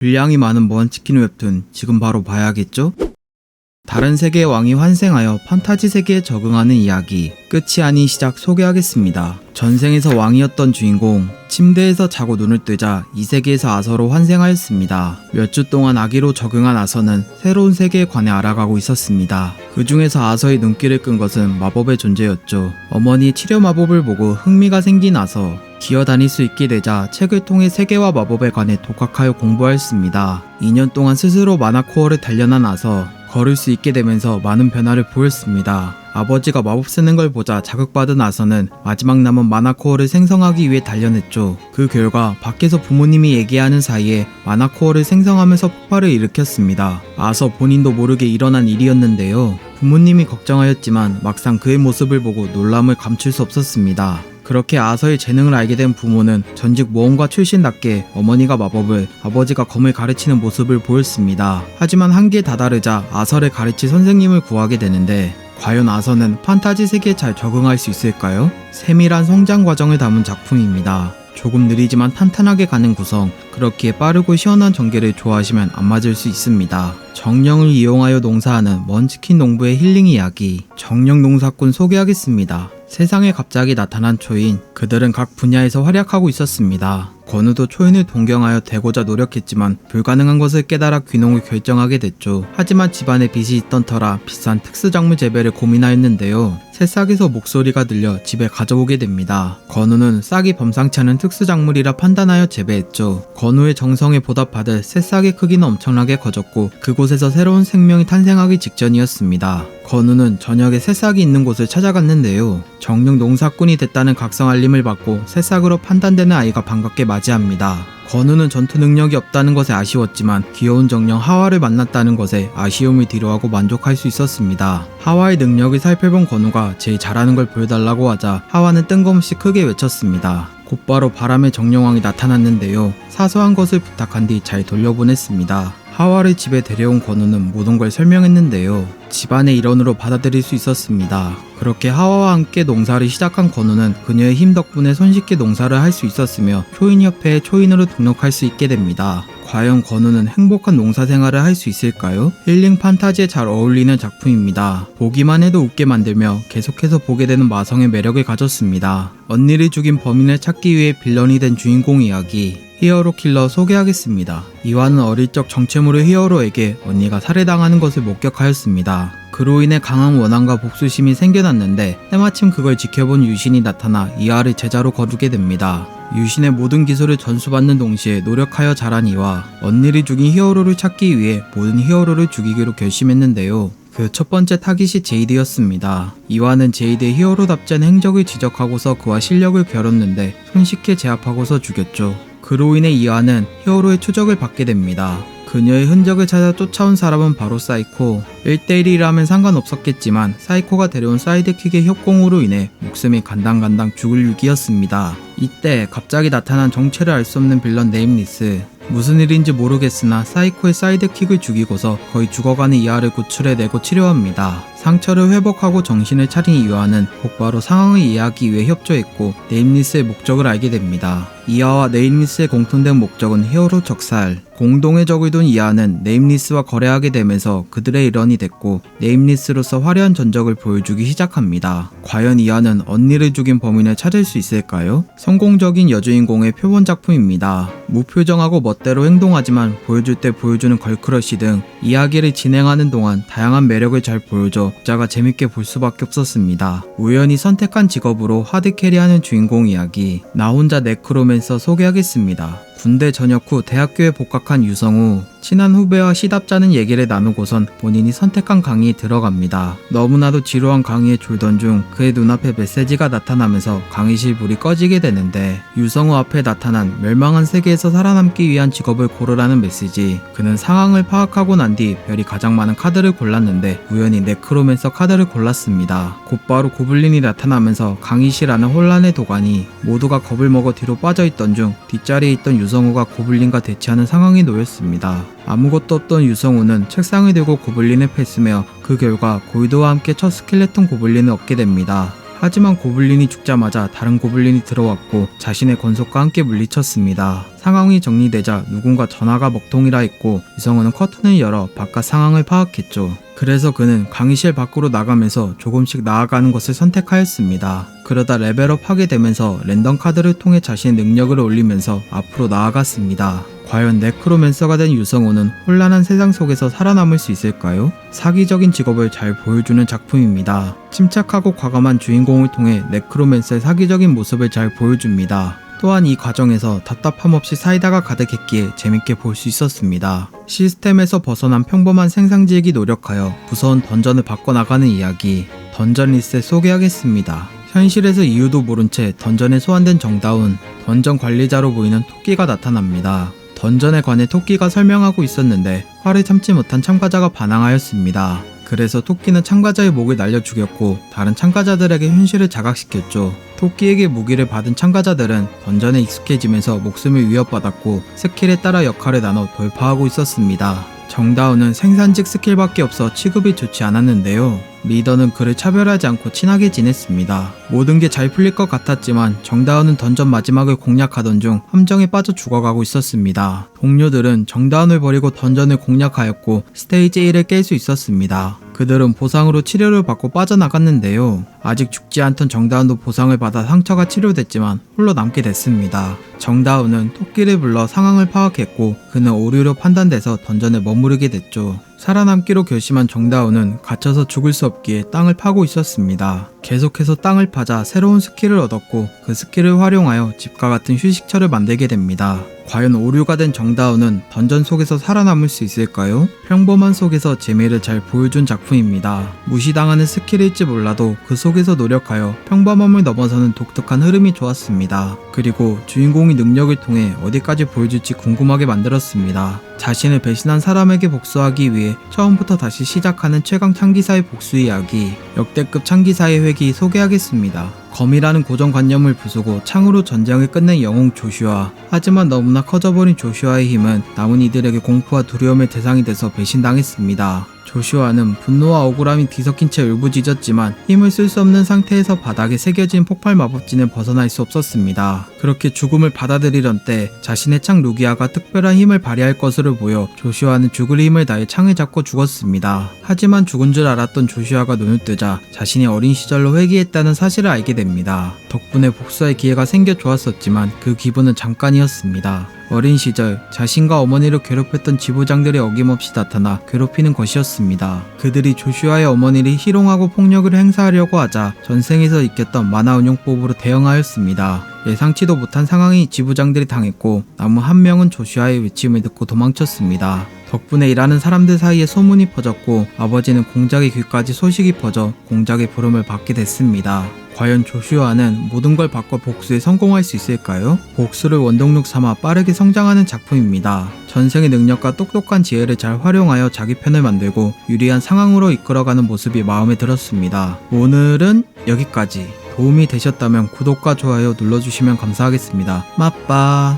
분량이 많은 먼치킨 웹툰 지금 바로 봐야겠죠? 다른 세계의 왕이 환생하여 판타지 세계에 적응하는 이야기, 끝이 아닌 시작 소개하겠습니다. 전생에서 왕이었던 주인공, 침대에서 자고 눈을 뜨자 이 세계에서 아서로 환생하였습니다. 몇 주 동안 아기로 적응한 아서는 새로운 세계에 관해 알아가고 있었습니다. 그 중에서 아서의 눈길을 끈 것은 마법의 존재였죠. 어머니의 치료 마법을 보고 흥미가 생긴 아서, 기어다닐 수 있게 되자 책을 통해 세계와 마법에 관해 독학하여 공부하였습니다. 2년 동안 스스로 마나코어를 단련한 아서, 걸을 수 있게 되면서 많은 변화를 보였습니다. 아버지가 마법 쓰는 걸 보자 자극받은 아서는 마지막 남은 마나코어를 생성하기 위해 단련했죠. 그 결과 밖에서 부모님이 얘기하는 사이에 마나코어를 생성하면서 폭발을 일으켰습니다. 아서 본인도 모르게 일어난 일이었는데요. 부모님이 걱정하였지만 막상 그의 모습을 보고 놀람을 감출 수 없었습니다. 그렇게 아서의 재능을 알게 된 부모는 전직 모험가 출신답게 어머니가 마법을, 아버지가 검을 가르치는 모습을 보였습니다. 하지만 한계에 다다르자 아서를 가르칠 선생님을 구하게 되는데, 과연 아서는 판타지 세계에 잘 적응할 수 있을까요? 세밀한 성장 과정을 담은 작품입니다. 조금 느리지만 탄탄하게 가는 구성, 그렇기에 빠르고 시원한 전개를 좋아하시면 안 맞을 수 있습니다. 정령을 이용하여 농사하는 먼치킨 농부의 힐링 이야기, 정령 농사꾼 소개하겠습니다. 세상에 갑자기 나타난 초인, 그들은 각 분야에서 활약하고 있었습니다. 권우도 초인을 동경하여 되고자 노력했지만 불가능한 것을 깨달아 귀농을 결정하게 됐죠. 하지만 집안에 빚이 있던 터라 비싼 특수작물 재배를 고민하였는데요. 새싹에서 목소리가 들려 집에 가져오게 됩니다. 권우는 싹이 범상치 않은 특수작물이라 판단하여 재배했죠. 권우의 정성에 보답받을 새싹의 크기는 엄청나게 커졌고 그곳에서 새로운 생명이 탄생하기 직전이었습니다. 권우는 저녁에 새싹이 있는 곳을 찾아갔는데요. 정령 농사꾼이 됐다는 각성 알림을 받고 새싹으로 판단되는 아이가 반갑게 맞이합니다. 권우는 전투 능력이 없다는 것에 아쉬웠지만 귀여운 정령 하와를 만났다는 것에 아쉬움을 뒤로하고 만족할 수 있었습니다. 하와의 능력을 살펴본 권우가 제일 잘하는 걸 보여달라고 하자 하와는 뜬금없이 크게 외쳤습니다. 곧바로 바람의 정령왕이 나타났는데요. 사소한 것을 부탁한 뒤 잘 돌려보냈습니다. 하와를 집에 데려온 권우는 모든 걸 설명했는데요. 집안의 일원으로 받아들일 수 있었습니다. 그렇게 하와와 함께 농사를 시작한 권우는 그녀의 힘 덕분에 손쉽게 농사를 할 수 있었으며 초인협회에 초인으로 등록할 수 있게 됩니다. 과연 권우는 행복한 농사 생활을 할 수 있을까요? 힐링 판타지에 잘 어울리는 작품입니다. 보기만 해도 웃게 만들며 계속해서 보게 되는 마성의 매력을 가졌습니다. 언니를 죽인 범인을 찾기 위해 빌런이 된 주인공 이야기, 히어로 킬러 소개하겠습니다. 이화는 어릴 적 정체모를 히어로에게 언니가 살해당하는 것을 목격하였습니다. 그로 인해 강한 원한과 복수심이 생겨났는데 때마침 그걸 지켜본 유신이 나타나 이화를 제자로 거두게 됩니다. 유신의 모든 기술을 전수받는 동시에 노력하여 자란 이화, 언니를 죽인 히어로를 찾기 위해 모든 히어로를 죽이기로 결심했는데요. 그 첫 번째 타깃이 제이드였습니다. 이화는 제이드의 히어로답지 않은 행적을 지적하고서 그와 실력을 겨뤘는데 손쉽게 제압하고서 죽였죠. 그로 인해 이화는 히어로의 추적을 받게 됩니다. 그녀의 흔적을 찾아 쫓아온 사람은 바로 사이코. 1대1이라면 상관없었겠지만 사이코가 데려온 사이드킥의 협공으로 인해 목숨이 간당간당 죽을 위기였습니다. 이때 갑자기 나타난 정체를 알 수 없는 빌런 네임리스. 무슨 일인지 모르겠으나 사이코의 사이드킥을 죽이고서 거의 죽어가는 이하를 구출해내고 치료합니다. 상처를 회복하고 정신을 차린 이하는 곧바로 상황을 이해하기 위해 협조했고 네임리스의 목적을 알게 됩니다. 이하와 네임리스의 공통된 목적은 히어로 적살. 공동의 적을 둔 이하는 네임리스와 거래하게 되면서 그들의 일원이 됐고 네임리스로서 화려한 전적을 보여주기 시작합니다. 과연 이하는 언니를 죽인 범인을 찾을 수 있을까요? 성공적인 여주인공의 표본 작품입니다. 무표정하고 멋대로 행동하지만 보여줄 때 보여주는 걸크러쉬 등 이야기를 진행하는 동안 다양한 매력을 잘 보여줘 독자가 재밌게 볼 수밖에 없었습니다. 우연히 선택한 직업으로 하드캐리하는 주인공 이야기, 나 혼자 네크로맨서 소개하겠습니다. 군대 전역 후 대학교에 복학한 유성우, 친한 후배와 시답잖은 얘기를 나누고선 본인이 선택한 강의에 들어갑니다. 너무나도 지루한 강의에 졸던 중 그의 눈앞에 메시지가 나타나면서 강의실 불이 꺼지게 되는데, 유성우 앞에 나타난 멸망한 세계에서 살아남기 위한 직업을 고르라는 메시지. 그는 상황을 파악하고 난 뒤 별이 가장 많은 카드를 골랐는데 우연히 네크로맨서 카드를 골랐습니다. 곧바로 고블린이 나타나면서 강의실 안은 혼란의 도가니, 모두가 겁을 먹어 뒤로 빠져있던 중 뒷자리에 있던 유성우가 고블린과 대치하는 상황이 놓였습니다. 아무것도 없던 유성우는 책상을 들고 고블린을 패으며 그 결과 골드와 함께 첫 스켈레톤 고블린을 얻게 됩니다. 하지만 고블린이 죽자마자 다른 고블린이 들어왔고 자신의 권속과 함께 물리쳤습니다. 상황이 정리되자 누군가 전화가 먹통이라 했고 이성우는 커튼을 열어 바깥 상황을 파악했죠. 그래서 그는 강의실 밖으로 나가면서 조금씩 나아가는 것을 선택하였습니다. 그러다 레벨업 하게 되면서 랜덤 카드를 통해 자신의 능력을 올리면서 앞으로 나아갔습니다. 과연 네크로맨서가 된 유성우는 혼란한 세상 속에서 살아남을 수 있을까요? 사기적인 직업을 잘 보여주는 작품입니다. 침착하고 과감한 주인공을 통해 네크로맨서의 사기적인 모습을 잘 보여줍니다. 또한 이 과정에서 답답함 없이 사이다가 가득했기에 재밌게 볼 수 있었습니다. 시스템에서 벗어난 평범한 생산지이기 노력하여 무서운 던전을 바꿔나가는 이야기, 던전 리셋 소개하겠습니다. 현실에서 이유도 모른 채 던전에 소환된 정다운, 던전 관리자로 보이는 토끼가 나타납니다. 던전에 관해 토끼가 설명하고 있었는데 화를 참지 못한 참가자가 반항하였습니다. 그래서 토끼는 참가자의 목을 날려 죽였고 다른 참가자들에게 현실을 자각시켰죠. 토끼에게 무기를 받은 참가자들은 던전에 익숙해지면서 목숨을 위협받았고 스킬에 따라 역할을 나눠 돌파하고 있었습니다. 정다운은 생산직 스킬밖에 없어 취급이 좋지 않았는데요. 리더는 그를 차별하지 않고 친하게 지냈습니다. 모든 게 잘 풀릴 것 같았지만 정다운은 던전 마지막을 공략하던 중 함정에 빠져 죽어가고 있었습니다. 동료들은 정다운을 버리고 던전을 공략하였고 스테이지 1을 깰 수 있었습니다. 그들은 보상으로 치료를 받고 빠져나갔는데요. 아직 죽지 않던 정다운도 보상을 받아 상처가 치료됐지만 홀로 남게 됐습니다. 정다운은 토끼를 불러 상황을 파악했고 그는 오류로 판단돼서 던전에 머무르게 됐죠. 살아남기로 결심한 정다운은 갇혀서 죽을 수 없기에 땅을 파고 있었습니다. 계속해서 땅을 파자 새로운 스킬을 얻었고 그 스킬을 활용하여 집과 같은 휴식처를 만들게 됩니다. 과연 오류가 된 정다운은 던전 속에서 살아남을 수 있을까요? 평범한 속에서 재미를 잘 보여준 작품입니다. 무시당하는 스킬일지 몰라도 그 속에서 노력하여 평범함을 넘어서는 독특한 흐름이 좋았습니다. 그리고 주인공이 능력을 통해 어디까지 보여줄지 궁금하게 만들었습니다. 자신을 배신한 사람에게 복수하기 위해 처음부터 다시 시작하는 최강 창기사의 복수 이야기, 역대급 창기사의 회기 소개하겠습니다. 검이라는 고정관념을 부수고 창으로 전쟁을 끝낸 영웅 조슈아. 하지만 너무나 커져버린 조슈아의 힘은 남은 이들에게 공포와 두려움의 대상이 돼서 배신당했습니다. 조슈아는 분노와 억울함이 뒤섞인 채 울부짖었지만 힘을 쓸 수 없는 상태에서 바닥에 새겨진 폭발 마법진을 벗어날 수 없었습니다. 그렇게 죽음을 받아들이던 때 자신의 창 루기아가 특별한 힘을 발휘할 것으로 보여 조슈아는 죽을 힘을 다해 창을 잡고 죽었습니다. 하지만 죽은 줄 알았던 조슈아가 눈을 뜨자 자신이 어린 시절로 회귀했다는 사실을 알게 됩니다. 덕분에 복수할 기회가 생겨 좋았었지만 그 기분은 잠깐이었습니다. 어린 시절 자신과 어머니를 괴롭혔던 지부장들이 어김없이 나타나 괴롭히는 것이었습니다. 그들이 조슈아의 어머니를 희롱하고 폭력을 행사하려고 하자 전생에서 익혔던 만화 운용법으로 대응하였습니다. 예상치도 못한 상황이 지부장들이 당했고 나무 한 명은 조슈아의 외침을 듣고 도망쳤습니다. 덕분에 일하는 사람들 사이에 소문이 퍼졌고 아버지는 공작의 귀까지 소식이 퍼져 공작의 부름을 받게 됐습니다. 과연 조슈아는 모든 걸 바꿔 복수에 성공할 수 있을까요? 복수를 원동력 삼아 빠르게 성장하는 작품입니다. 전생의 능력과 똑똑한 지혜를 잘 활용하여 자기 편을 만들고 유리한 상황으로 이끌어가는 모습이 마음에 들었습니다. 오늘은 여기까지. 도움이 되셨다면 구독과 좋아요 눌러주시면 감사하겠습니다. 빠빠.